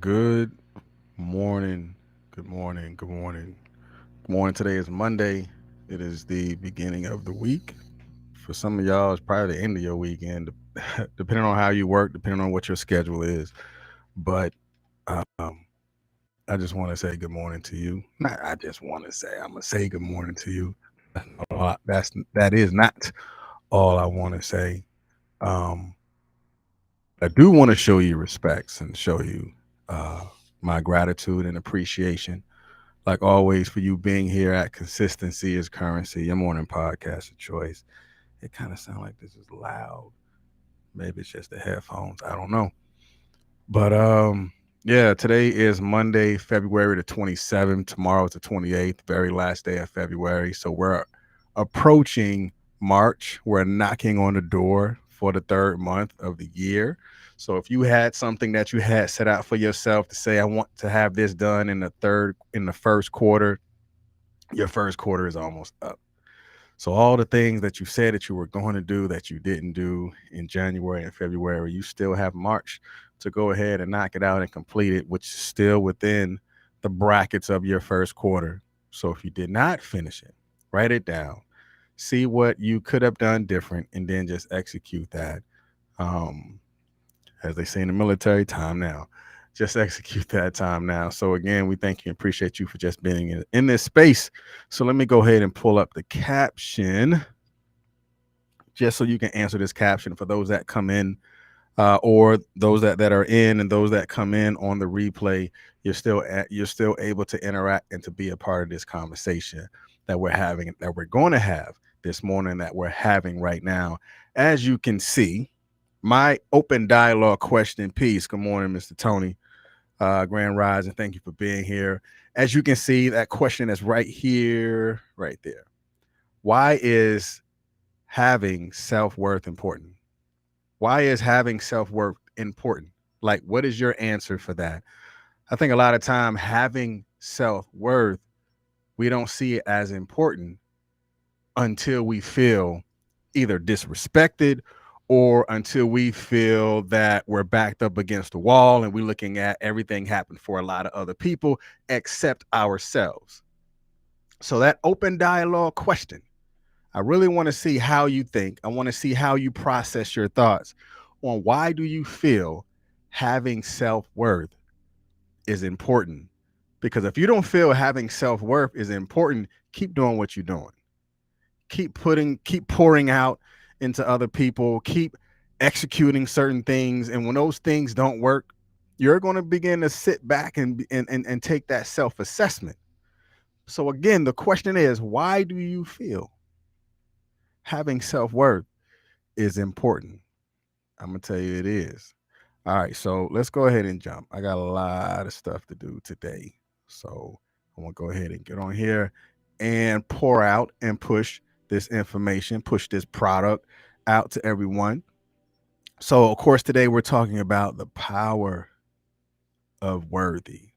Good morning. Good morning. Good morning. Good morning. Today is Monday. It is the beginning of the week. For some of y'all, it's probably the end of your weekend, depending on how you work, depending on what your schedule is. But um, I just want to say good morning to you. Not I just want to say I'm gonna say good morning to you. That is not all I want to say. Um, I do want to show you respects and show you uh, my gratitude and appreciation like always, for you being here at Consistency is Currency, your morning podcast of choice. It kind of sounds like this is loud. Maybe it's just the headphones. I don't know. But yeah, today is Monday, February the 27th. Tomorrow is the 28th, very last day of February. So we're approaching March. We're knocking on the door for the third month of the year. So if you had something that you had set out for yourself to say, I want to have this done in the first quarter, your first quarter is almost up. So all the things that you said that you were going to do that you didn't do in January and February, you still have March to go ahead and knock it out and complete it, which is still within the brackets of your first quarter. So if you did not finish it, write it down, see what you could have done different, and then just execute that. Um, as they say in the military, time now. Just execute that time now. So again, we thank you and appreciate you for just being in this space. So let me go ahead and pull up the caption just so you can answer this caption for those that come in or those that are in and those that come in on the replay. You're still able to interact and to be a part of this conversation that we're having, that we're going to have this morning, that we're having right now. As you can see, my open dialogue question piece. Good morning, Mr. Tony. Grand Rise, and thank you for being here. As you can see, that question is right here, right there. Why is having self-worth important? Why is having self-worth important? Like, what is your answer for that? I think a lot of time having self-worth, we don't see it as important until we feel either disrespected or until we feel that we're backed up against the wall and we're looking at everything happen for a lot of other people except ourselves. So that open dialogue question, I really want to see how you think. I want to see how you process your thoughts on why do you feel having self-worth is important? Because if you don't feel having self-worth is important, keep doing what you're doing. Keep pouring out into other people, keep executing certain things. And when those things don't work, you're going to begin to sit back and take that self-assessment. So again, the question is, why do you feel having self-worth is important? I'm gonna tell you it is. All right, so let's go ahead and jump. I got a lot of stuff to do today. So I'm gonna go ahead and get on here and pour out and push this information, push this product out to everyone. So of course today we're talking about the power of worthy.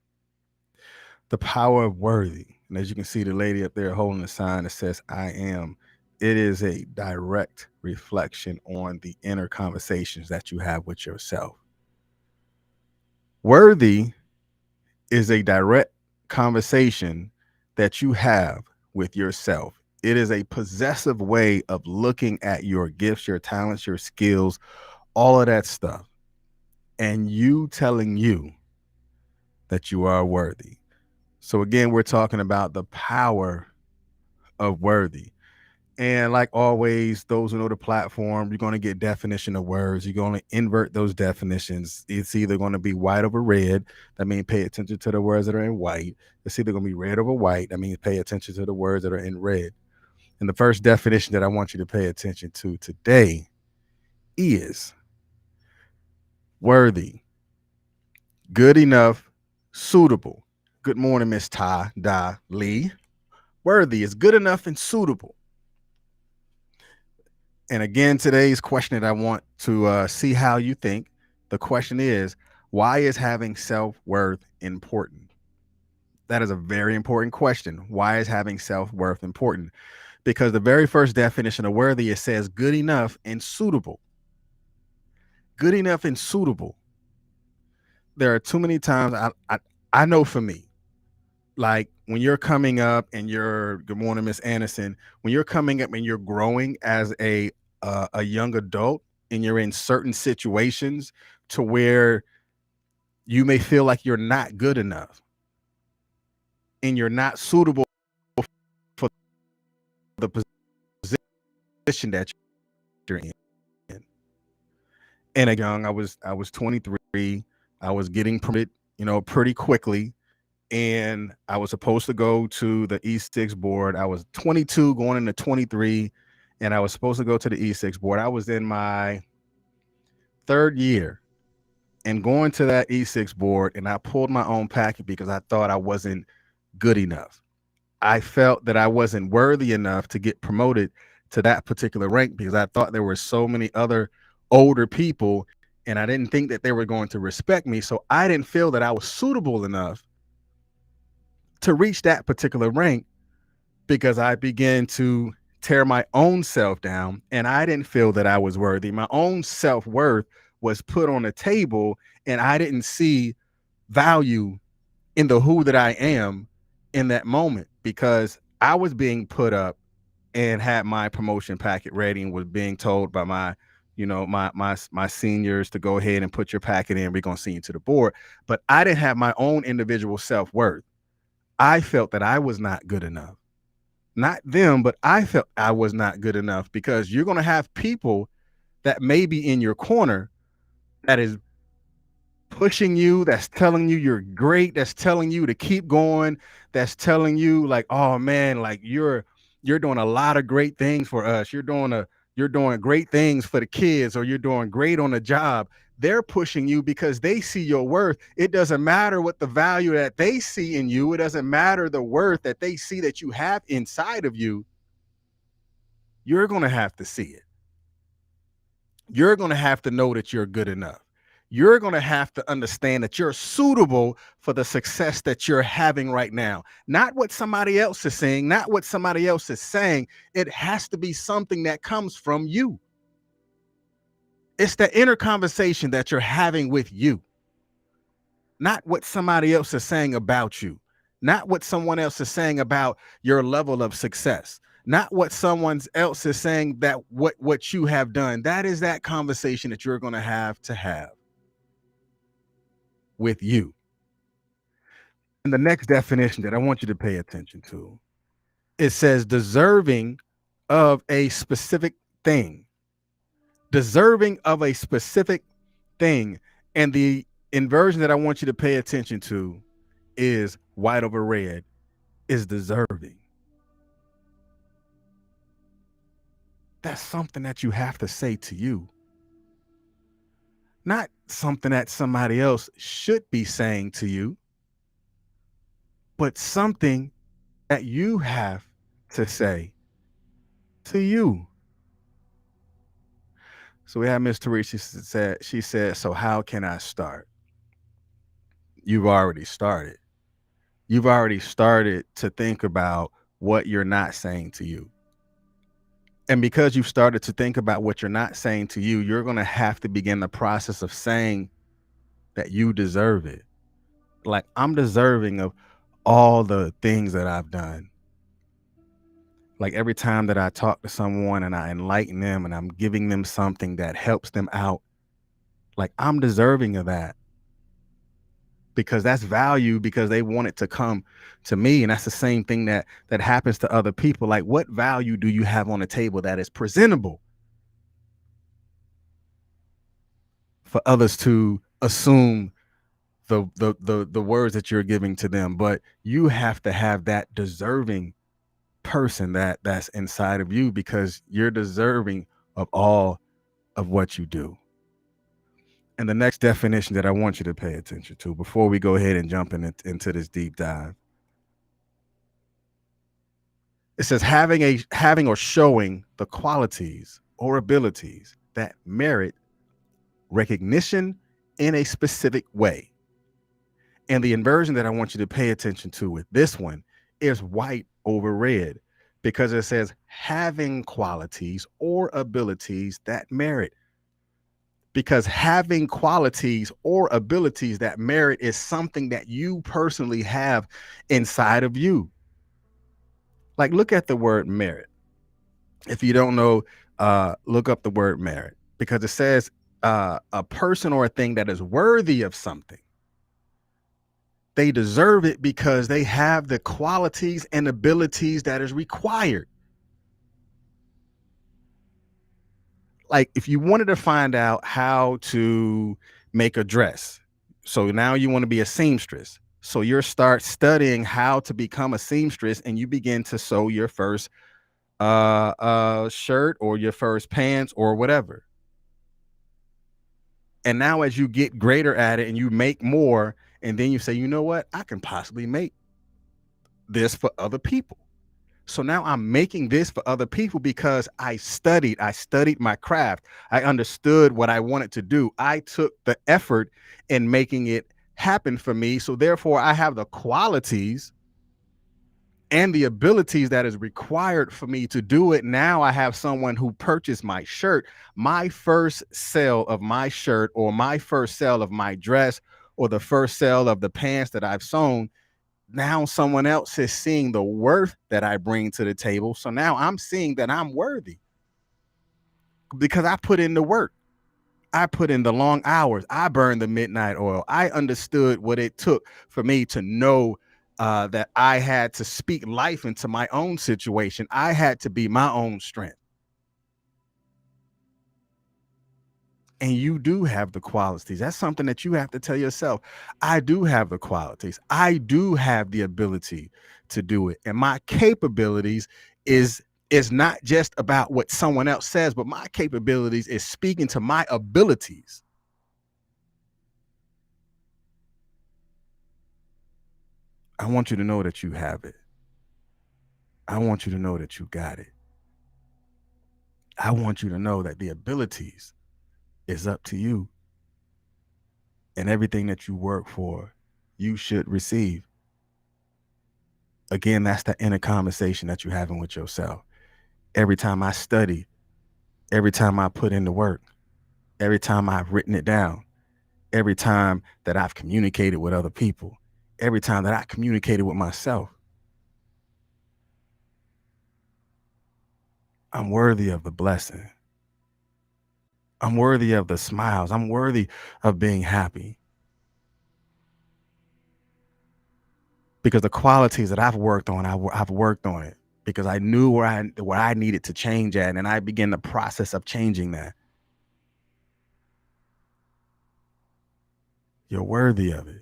The power of worthy. And as you can see, the lady up there holding the sign that says I am, it is a direct reflection on the inner conversations that you have with yourself. Worthy is a direct conversation that you have with yourself. It is a possessive way of looking at your gifts, your talents, your skills, all of that stuff, and you telling you that you are worthy. So, again, we're talking about the power of worthy. And like always, those who know the platform, you're going to get definition of words. You're going to invert those definitions. It's either going to be white over red. That means pay attention to the words that are in white. It's either going to be red over white. That means pay attention to the words that are in red. And the first definition that I want you to pay attention to today is worthy, good enough, suitable. Good morning, Miss Ty Da Lee. Worthy is good enough and suitable. And again, today's question that I want to see how you think. The question is, why is having self-worth important? That is a very important question. Why is having self-worth important? Because the very first definition of worthy, it says good enough and suitable. Good enough and suitable. there are too many times I know for me, like when you're coming up and you're good morning, Miss Anderson, when you're coming up and you're growing as a young adult and you're in certain situations to where you may feel like you're not good enough and you're not suitable for the position that you're in. And young, I was 23. I was getting promoted, pretty quickly, and I was supposed to go to the E6 board. I was 22 going into 23, and I was supposed to go to the E6 board. I was in my third year and going to that E6 board, and I pulled my own packet because I thought I wasn't good enough. I felt that I wasn't worthy enough to get promoted to that particular rank because I thought there were so many other older people and I didn't think that they were going to respect me. So I didn't feel that I was suitable enough to reach that particular rank because I began to tear my own self down and I didn't feel that I was worthy. My own self-worth was put on the table and I didn't see value in the who that I am in that moment because I was being put up and had my promotion packet ready and was being told by my seniors to go ahead and put your packet in. We're gonna see you to the board. But I didn't have my own individual self-worth. I felt that I was not good enough. Not them, but I felt I was not good enough because you're gonna have people that may be in your corner that is pushing you, that's telling you you're great, that's telling you to keep going, that's telling you like, oh man, like you're doing a lot of great things for us. You're doing great things for the kids, or you're doing great on the job. They're pushing you because they see your worth. It doesn't matter what the value that they see in you. It doesn't matter the worth that they see that you have inside of you. You're going to have to see it. You're going to have to know that you're good enough. You're going to have to understand that you're suitable for the success that you're having right now. Not what somebody else is saying, not what somebody else is saying. It has to be something that comes from you. It's the inner conversation that you're having with you, not what somebody else is saying about you, not what someone else is saying about your level of success, not what someone else is saying that what you have done. That is that conversation that you're going to have with you. And the next definition that I want you to pay attention to, it says deserving of a specific thing. Deserving of a specific thing. And the inversion that I want you to pay attention to is white over red, is deserving. That's something that you have to say to you, not something that somebody else should be saying to you, but something that you have to say to you. So we have Miss Teresa. She said, so how can I start? You've already started. You've already started to think about what you're not saying to you. And because you've started to think about what you're not saying to you, you're going to have to begin the process of saying that you deserve it. Like, I'm deserving of all the things that I've done. Like every time that I talk to someone and I enlighten them and I'm giving them something that helps them out, like I'm deserving of that because that's value, because they want it to come to me. And that's the same thing that happens to other people. Like, what value do you have on the table that is presentable for others to assume the words that you're giving to them? But you have to have that deserving person that's inside of you, because you're deserving of all of what you do. And the next definition that I want you to pay attention to before we go ahead and jump into this deep dive, it says having or showing the qualities or abilities that merit recognition in a specific way. And the inversion that I want you to pay attention to with this one is white over red, because it says having qualities or abilities that merit. because having qualities or abilities that merit is something that you personally have inside of you. Like, look at the word merit. If you don't know, look up the word merit, because it says a person or a thing that is worthy of something. They deserve it because they have the qualities and abilities that is required. Like, if you wanted to find out how to make a dress, so now you want to be a seamstress. So you start studying how to become a seamstress, and you begin to sew your first shirt or your first pants or whatever. And now as you get greater at it and you make more, and then you say, you know what, I can possibly make this for other people. So now I'm making this for other people because I studied my craft. I understood what I wanted to do. I took the effort in making it happen for me. So therefore I have the qualities and the abilities that is required for me to do it. Now I have someone who purchased my shirt. My first sale of my shirt, or my first sale of my dress, or the first sale of the pants that I've sewn, now someone else is seeing the worth that I bring to the table. So now I'm seeing that I'm worthy because I put in the work. I put in the long hours. I burned the midnight oil. I understood what it took for me to know that I had to speak life into my own situation. I had to be my own strength. And you do have the qualities. That's something that you have to tell yourself. I do have the qualities. I do have the ability to do it. And my capabilities is not just about what someone else says, but my capabilities is speaking to my abilities. I want you to know that you have it. I want you to know that you got it. I want you to know that the abilities is up to you, and everything that you work for, you should receive. Again, that's the inner conversation that you're having with yourself. Every time I study, every time I put in the work, every time I've written it down, every time that I've communicated with other people, every time that I communicated with myself, I'm worthy of the blessing. I'm worthy of the smiles. I'm worthy of being happy, because the qualities that I've worked on, I've worked on it because I knew where I needed to change at, and I began the process of changing that. You're worthy of it.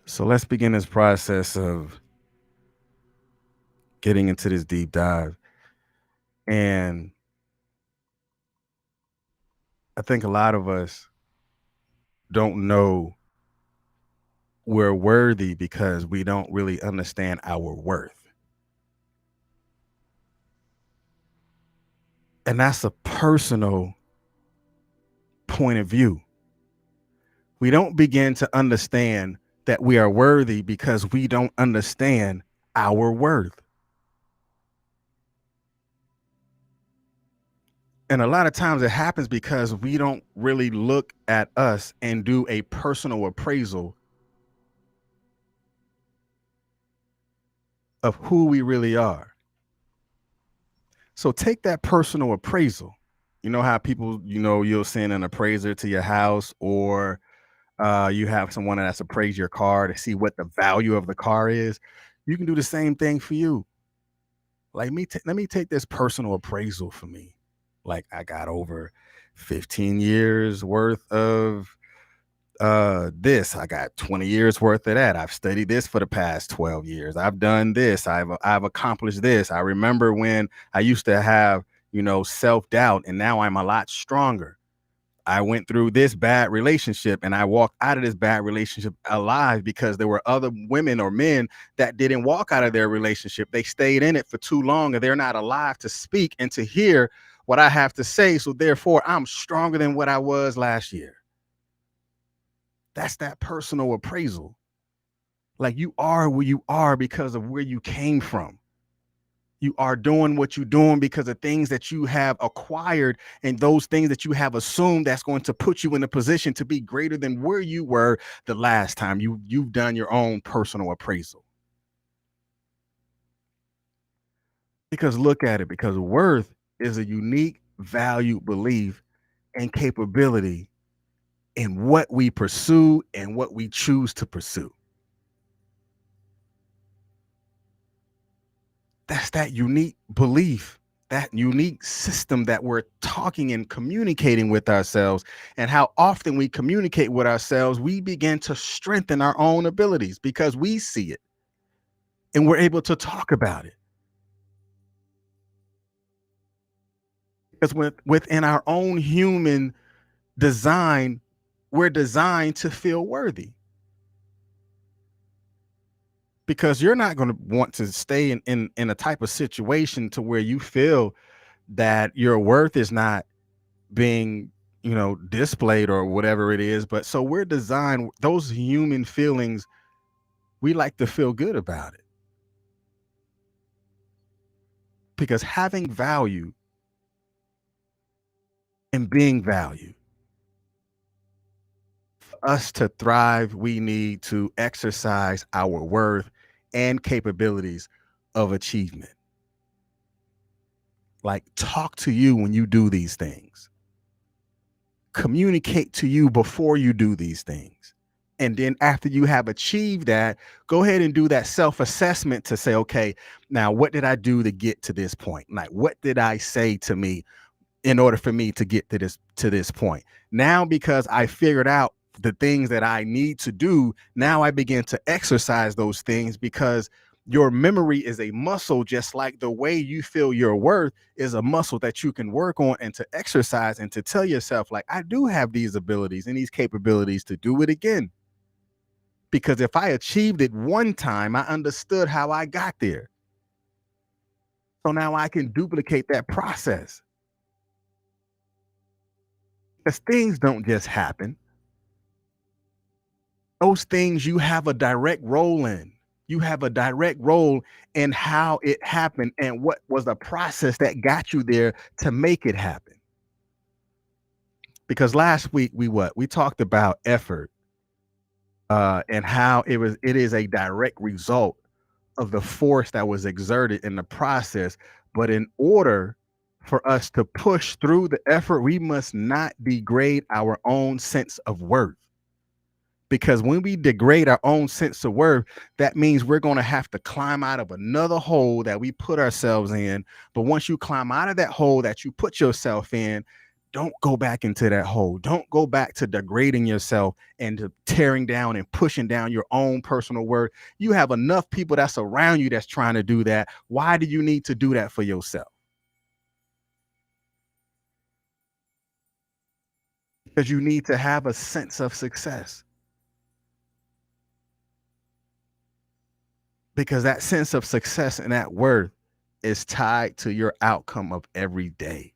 So let's begin this process of getting into this deep dive. And I think a lot of us don't know we're worthy because we don't really understand our worth. And that's a personal point of view. We don't begin to understand that we are worthy because we don't understand our worth. And a lot of times it happens because we don't really look at us and do a personal appraisal of who we really are. So take that personal appraisal. You know how people, you'll send an appraiser to your house, or you have someone that's appraised your car to see what the value of the car is. You can do the same thing for you. Like let me take this personal appraisal for me. Like, I got over 15 years worth of this. I got 20 years worth of that. I've studied this for the past 12 years. I've done this. I've accomplished this. I remember when I used to have, self-doubt, and now I'm a lot stronger. I went through this bad relationship, and I walked out of this bad relationship alive because there were other women or men that didn't walk out of their relationship. They stayed in it for too long, and they're not alive to speak and to hear what I have to say. So therefore, I'm stronger than what I was last year. That's that personal appraisal. Like, you are where you are because of where you came from. You are doing what you're doing because of things that you have acquired and those things that you have assumed that's going to put you in a position to be greater than where you were the last time you've done your own personal appraisal. Because look at it, because worth is a unique value, belief, and capability in what we pursue and what we choose to pursue. That's that unique belief, that unique system that we're talking and communicating with ourselves. And how often we communicate with ourselves, we begin to strengthen our own abilities because we see it and we're able to talk about it. Because within our own human design, we're designed to feel worthy. Because you're not going to want to stay in a type of situation to where you feel that your worth is not being displayed or whatever it is. But so we're designed, those human feelings, we like to feel good about it, because having value and being valued, for us to thrive, we need to exercise our worth and capabilities of achievement. Like, talk to you when you do these things, communicate to you before you do these things. And then after you have achieved that, go ahead and do that self-assessment to say, okay, now what did I do to get to this point? Like, what did I say to me in order for me to get to this point? Now, because I figured out the things that I need to do, now I begin to exercise those things, because your memory is a muscle, just like the way you feel your worth is a muscle that you can work on and to exercise and to tell yourself, like, I do have these abilities and these capabilities to do it again. Because if I achieved it one time, I understood how I got there. So now I can duplicate that process. Because things don't just happen. Those things you have a direct role in. You have a direct role in how it happened and what was the process that got you there to make it happen. Because last week we talked about effort, and how it is a direct result of the force that was exerted in the process. But in order for us to push through the effort, we must not degrade our own sense of worth. Because when we degrade our own sense of worth, that means we're going to have to climb out of another hole that we put ourselves in. But once you climb out of that hole that you put yourself in, don't go back into that hole. Don't go back to degrading yourself and to tearing down and pushing down your own personal worth. You have enough people that's around you that's trying to do that. Why do you need to do that for yourself? Because you need to have a sense of success. Because that sense of success and that worth is tied to your outcome of every day.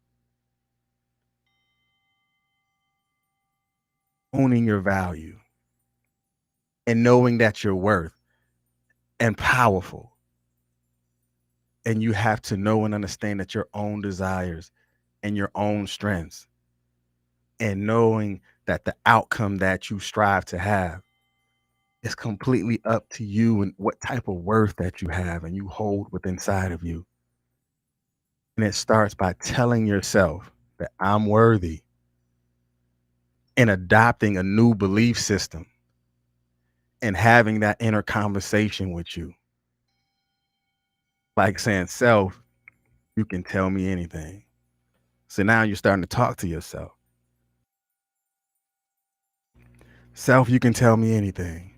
Owning your value and knowing that you're worth and powerful. And you have to know and understand that your own desires and your own strengths, and knowing that the outcome that you strive to have is completely up to you and what type of worth that you have and you hold within inside of you. And it starts by telling yourself that I'm worthy and adopting a new belief system and having that inner conversation with you. Like saying, self, you can tell me anything. So now you're starting to talk to yourself. Self, you can tell me anything.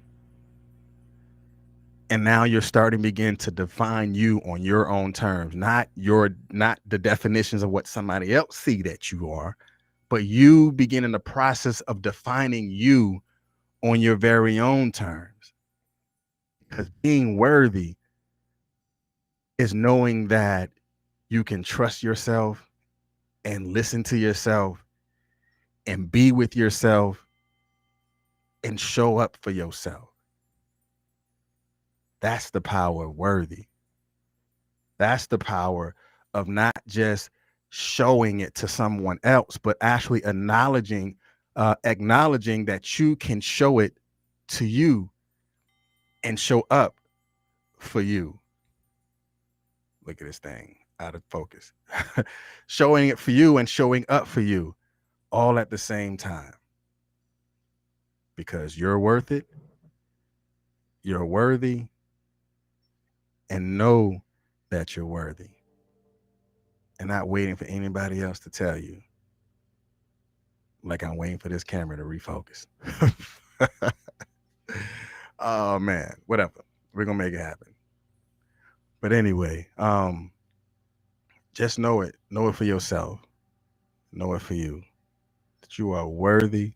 And now you're starting to begin to define you on your own terms, not the definitions of what somebody else see that you are, but you beginning the process of defining you on your very own terms. Because being worthy is knowing that you can trust yourself and listen to yourself and be with yourself and show up for yourself. That's the power of worthy. That's the power of not just showing it to someone else, but actually acknowledging that you can show it to you and show up for you. Look at this thing out of focus. Showing it for you and showing up for you all at the same time. Because you're worth it, you're worthy, and know that you're worthy. And not waiting for anybody else to tell you. Like I'm waiting for this camera to refocus. Oh man, whatever. We're gonna make it happen. But anyway, just know it. Know it for yourself. Know it for you. That you are worthy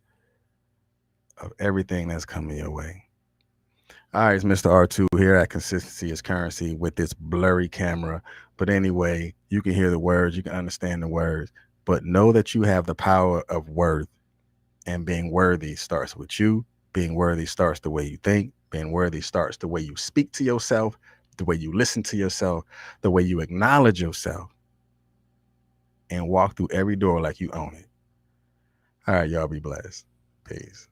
of everything that's coming your way. All right, it's Mr. R2 here at Consistency is Currency with this blurry camera. But anyway, you can hear the words, you can understand the words, but know that you have the power of worth. And being worthy starts with you. Being worthy starts the way you think. Being worthy starts the way you speak to yourself, the way you listen to yourself, the way you acknowledge yourself, and walk through every door like you own it. All right, y'all be blessed. Peace.